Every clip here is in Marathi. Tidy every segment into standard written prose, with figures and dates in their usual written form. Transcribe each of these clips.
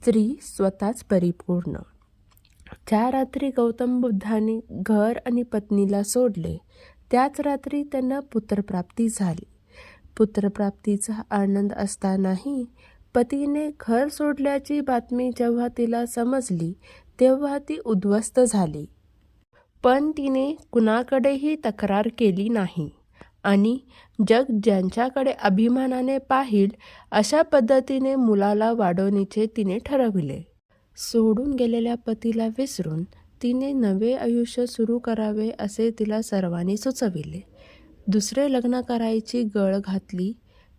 स्त्री स्वतःच परिपूर्ण. ज्या रात्री गौतम बुद्धांनी घर आणि पत्नीला सोडले त्याच रात्री त्यांना पुत्रप्राप्ती झाली. पुत्रप्राप्तीचा आनंद असतानाही पतीने घर सोडल्याची बातमी जेव्हा तिला समजली तेव्हा ती उद्ध्वस्त झाली. पण तिने कुणाकडेही तक्रार केली नाही आणि जग ज्यांच्याकडे अभिमानाने पाहिल अशा पद्धतीने मुलाला वाढवण्याचे तिने ठरविले. सोडून गेलेल्या पतीला विसरून तिने नवे आयुष्य सुरू करावे असे तिला सर्वांनी सुचविले. दुसरे लग्न करायची गळ घातली.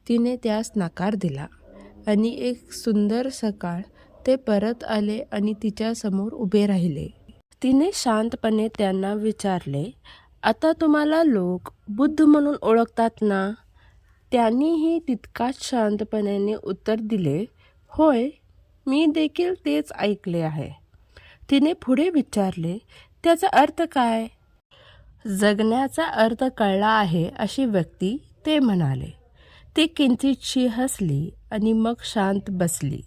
तिने त्यास नकार दिला आणि एक सुंदर सकाळ ते परत आले आणि तिच्यासमोर उभे राहिले. तिने शांतपणे त्यांना विचारले, आता तुम्हाला लोक बुद्ध म्हणून ओळखतात ना? त्यांनीही तितकाच शांतपणे उत्तर दिले, होय, मी देखील तेच ऐकले आहे. तिने पुढे विचारले, त्याचा अर्थ काय? जगण्याचा अर्थ कळला आहे अशी व्यक्ती, ते म्हणाले. ती किंचितशी हसली आणि मग शांत बसली.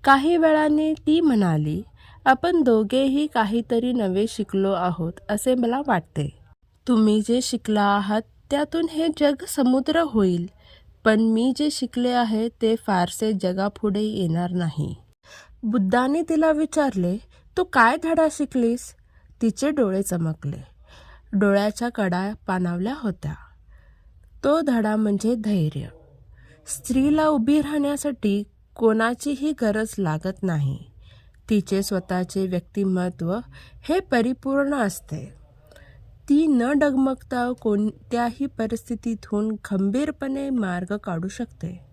काही वेळाने ती म्हणाली, आपण दोघेही काहीतरी नवे शिकलो आहोत असे मला वाटते. तुम्ही जे शिकला आहात त्यातून हे जग समुद्र होईल, पण मी जे शिकले आहे ते फारसे जगापुढे येणार नाही. बुद्धाने तिला विचारले, तू काय धडा शिकलीस? तिचे डोळे चमकले. डोळ्याच्या कडा पाणावल्या होत्या. तो धडा म्हणजे धैर्य. स्त्रीला उभी राहण्यासाठी कोणाचीही गरज लागत नाही. तिचे स्वतःचे व्यक्तिमत्व हे परिपूर्ण असते. ती न डगमगता कोणत्याही परिस्थितीतून खंबीरपणे मार्ग काढू शकते.